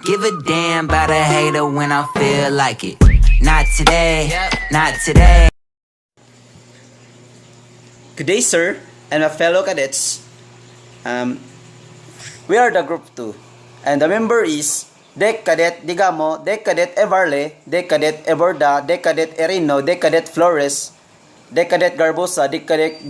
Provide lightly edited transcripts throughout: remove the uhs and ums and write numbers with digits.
Give a damn about a hater when I feel like it. Not today, not today. Good day, sir, and my fellow cadets. We are the group 2, and the member is Dec Cadet Digamo, Dec Cadet Evarle, Dec Cadet Eborda, Dec Cadet Erino, Dec Cadet Flores, Dec Cadet Garbosa, Dec Cadet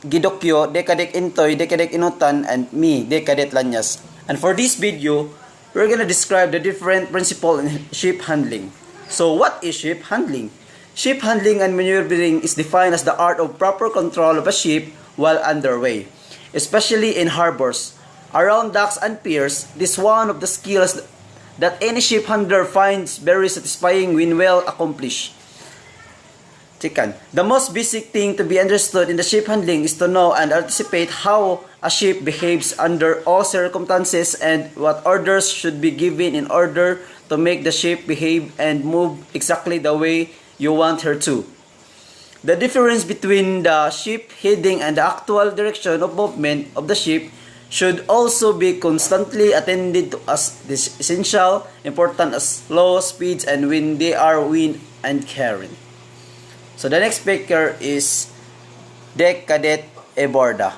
Gidokyo, Dec Cadet Intoy, Dec Cadet Inutan, and me, Dec Cadet Lanyas. And for this video, we're gonna describe the different principles in ship handling. So what is ship handling? Ship handling and maneuvering is defined as the art of proper control of a ship while underway, especially in harbors, around docks and piers. This is one of the skills that any ship handler finds very satisfying when well accomplished. The most basic thing to be understood in the ship handling is to know and anticipate how a ship behaves under all circumstances and what orders should be given in order to make the ship behave and move exactly the way you want her to. The difference between the ship heading and the actual direction of movement of the ship should also be constantly attended to as this essential, important as low speeds and when they are wind and current. So the next speaker is Dec Cadet Eborda.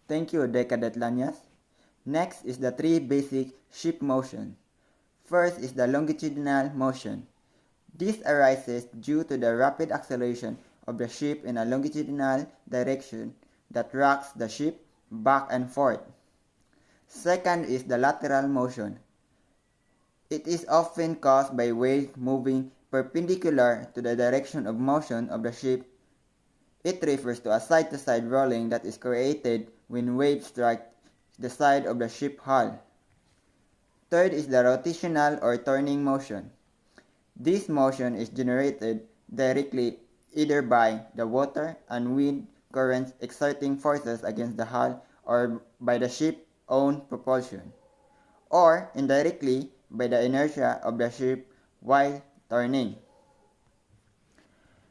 Thank you, Dec Cadet Lanyas. Next is the three basic ship motion. First is the longitudinal motion. This arises due to the rapid acceleration of the ship in a longitudinal direction that rocks the ship back and forth. Second is the lateral motion. It is often caused by waves moving perpendicular to the direction of motion of the ship. It refers to a side-to-side rolling that is created when waves strike the side of the ship hull. Third is the rotational or turning motion. This motion is generated directly either by the water and wind currents exerting forces against the hull or by the ship's own propulsion, or indirectly by the inertia of the ship while turning.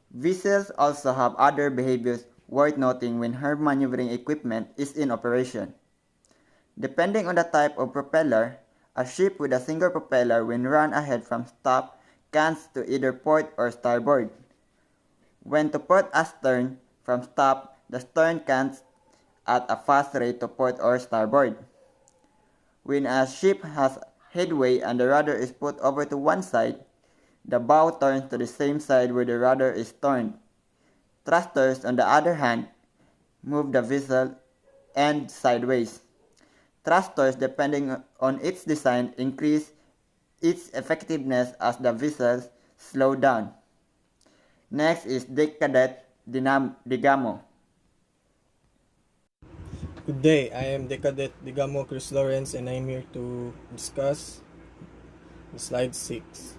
Vessels also have other behaviors worth noting when her maneuvering equipment is in operation. Depending on the type of propeller, a ship with a single propeller when run ahead from stop cants to either port or starboard. When to port astern from stop, the stern cants at a fast rate to port or starboard. When a ship has headway and the rudder is put over to one side, the bow turns to the same side where the rudder is turned. Thrusters, on the other hand, move the vessel end sideways. Thrusters, depending on its design, increase its effectiveness as the vessels slow down. Next is Dec Cadet Digamo. Good day, I am Dec Cadet Digamo Cruz Lawrence and I am here to discuss slide 6.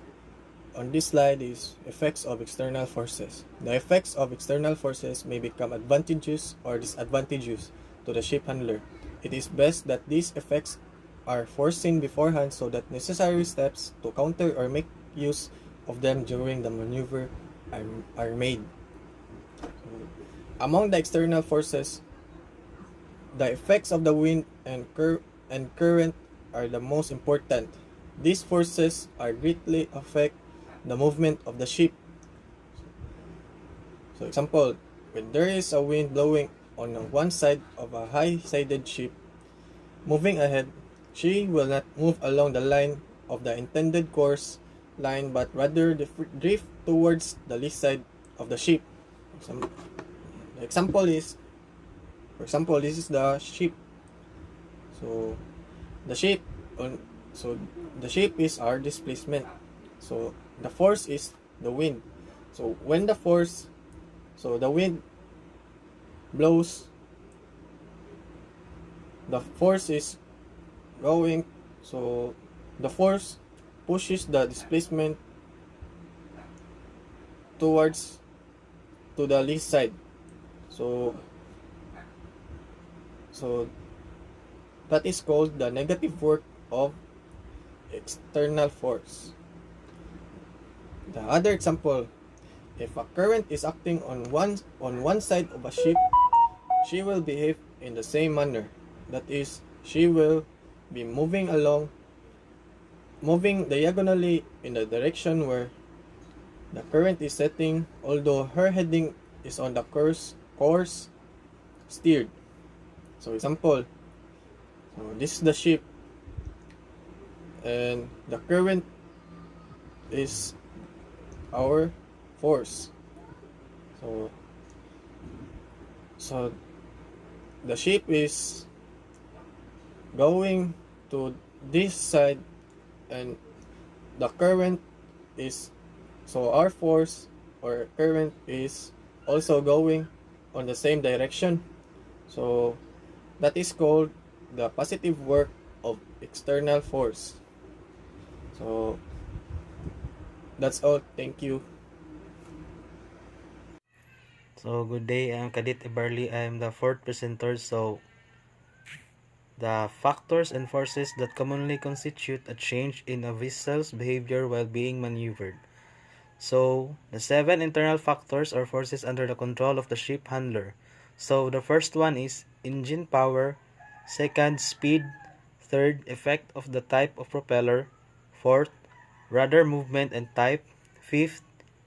On this slide is effects of external forces. The effects of external forces may become advantageous or disadvantageous to the ship handler. It is best that these effects are foreseen beforehand so that necessary steps to counter or make use of them during the maneuver are made. Among the external forces, the effects of the wind and current are the most important. These forces are greatly affect the movement of the ship. So example, when there is a wind blowing on one side of a high-sided ship moving ahead, she will not move along the line of the intended course line but rather drift towards the lee side of the ship. The example is, for example, this is the ship. So the ship is our displacement. So the force is the wind. So when the wind blows, the force is going, so the force pushes the displacement towards to the lee side. So that is called the negative work of external force. The other example, if a current is acting on one side of a ship, she will behave in the same manner. That is, she will be moving diagonally in the direction where the current is setting, although her heading is on the course steered. So example, so this is the ship and the current is our force. So the ship is going to this side and the current is, so our force or current is also going on the same direction. So that is called the positive work of external force. So that's all. Thank you. So good day, I'm Kadit Ibarli. I am the fourth presenter. So the factors and forces that commonly constitute a change in a vessel's behavior while being maneuvered. So the 7 internal factors or forces under the control of the ship handler. So the first one is engine power, second speed, third effect of the type of propeller, fourth rudder movement and type, fifth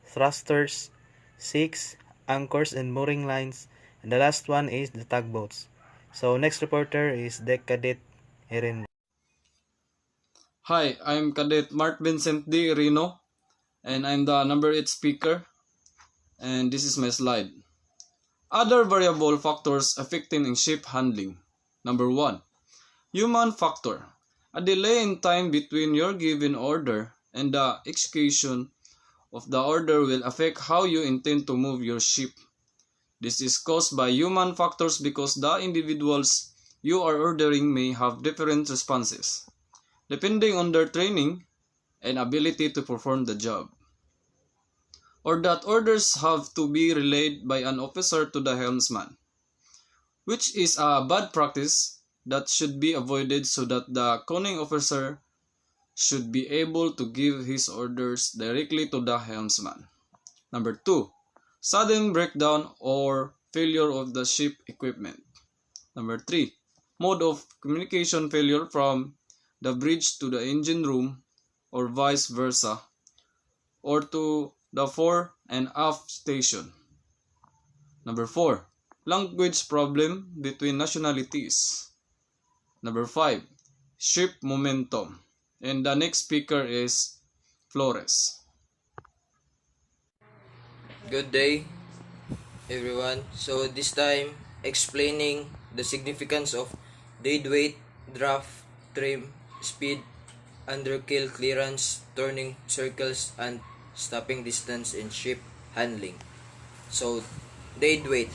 thrusters, sixth anchors and mooring lines, and the last one is the tugboats. So next reporter is Deck Cadet Erin. Hi, I'm Cadet Mark Vincent D. Rino, and I'm the number 8 speaker, and this is my slide. Other variable factors affecting in ship handling. Number 1. Human factor. A delay in time between your given order and the execution of the order will affect how you intend to move your ship. This is caused by human factors because the individuals you are ordering may have different responses, depending on their training and ability to perform the job. Or that orders have to be relayed by an officer to the helmsman, which is a bad practice that should be avoided so that the conning officer should be able to give his orders directly to the helmsman. Number 2. Sudden breakdown or failure of the ship equipment. Number 3. Mode of communication failure from the bridge to the engine room or vice versa, or to the fore and aft station. Number 4. Language problem between nationalities. Number 5. Ship momentum. And the next speaker is Flores. Good day, everyone. So this time, explaining the significance of deadweight, draft, trim, speed, underkill clearance, turning circles, and stopping distance in ship handling. So deadweight.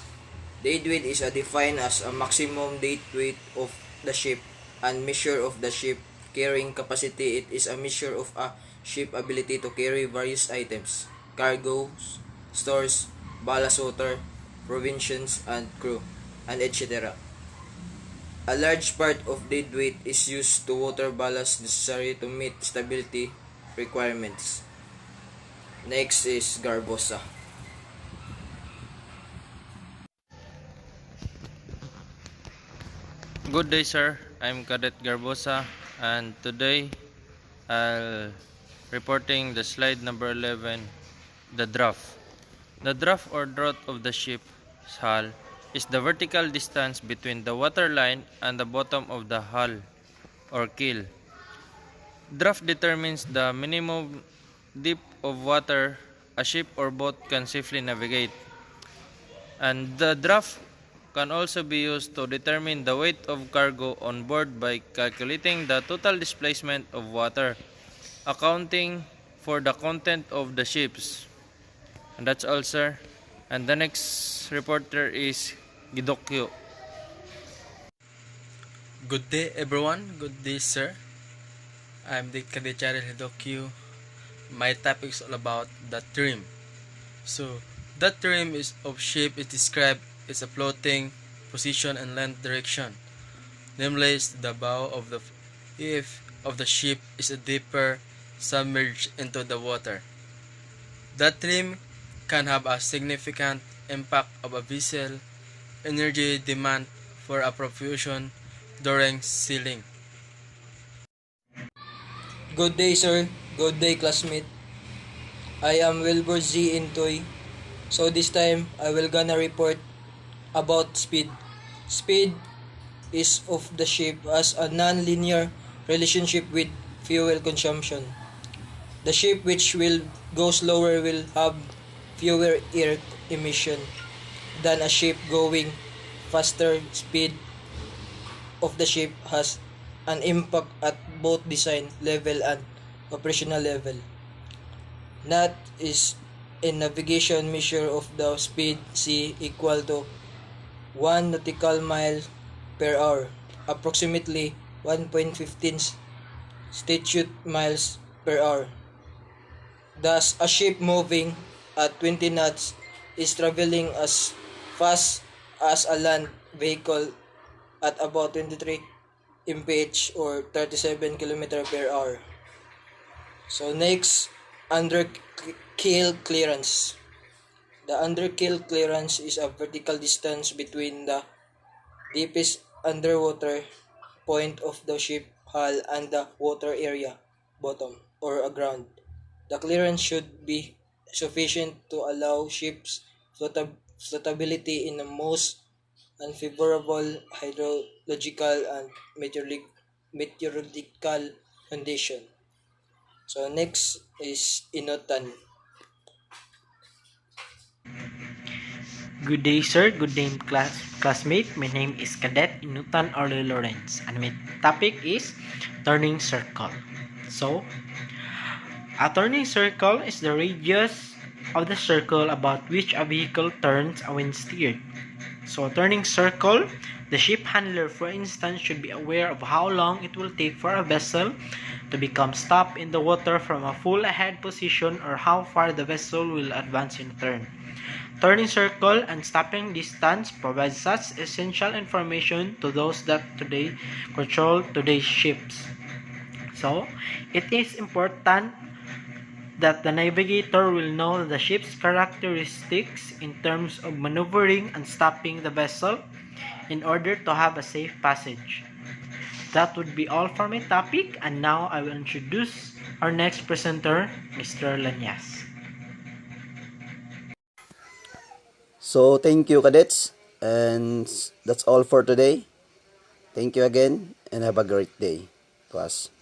Deadweight is defined as a maximum deadweight of the ship and measure of the ship carrying capacity. It is a measure of a ship ability to carry various items, cargoes, stores, ballast water, provisions, and crew, and etc. A large part of deadweight is used to water ballast necessary to meet stability requirements. Next is Garbosa. Good day, sir. I'm Cadet Garbosa, and today I'll reporting the slide number 11, the draft. The draft or draught of the ship's hull is the vertical distance between the water line and the bottom of the hull or keel. Draft determines the minimum depth of water a ship or boat can safely navigate. And the draft can also be used to determine the weight of cargo on board by calculating the total displacement of water, accounting for the content of the ships. And that's all, sir. And the next reporter is Gidokyo. Good day, everyone. Good day, sir. I'm the Cadet Hidokyu. My topic is all about the trim. So, the trim of shape is described as a floating position and length direction. Namely, the bow of the ship is a deeper submerged into the water. The trim can have a significant impact of a vessel energy demand for a propulsion during sailing. Good day, sir. Good day, classmate. I am Wilbur Z. Intoy. So this time, I will gonna report about speed. Speed is of the ship as a non-linear relationship with fuel consumption. The ship which will go slower will have fewer air emission than a ship going faster. Speed of the ship has an impact at both design level and operational level. That is a navigation measure of the speed c equal to 1 nautical mile per hour, approximately 1.15 statute miles per hour. Thus, a ship moving at 20 knots is traveling as fast as a land vehicle at about 23 mph or 37 km per hour. So next, under keel clearance. The under keel clearance is a vertical distance between the deepest underwater point of the ship hull and the water area, bottom, or aground. The clearance should be sufficient to allow ships floatability in the most unfavorable hydrological and meteorological condition. So next is inutan. Good day, sir. Good day, classmate. My name is Cadet Inutan Orly Lawrence, and my topic is turning circle. So, a turning circle is the radius of the circle about which a vehicle turns when steered. So, a turning circle, the ship handler, for instance, should be aware of how long it will take for a vessel to become stopped in the water from a full ahead position or how far the vessel will advance in turn. Turning circle and stopping distance provide such essential information to those that today control today's ships. So, it is important that the navigator will know the ship's characteristics in terms of maneuvering and stopping the vessel in order to have a safe passage. That would be all for my topic, and now I will introduce our next presenter, Mr. Lanyas. So thank you, cadets, and that's all for today. Thank you again, and have a great day to us.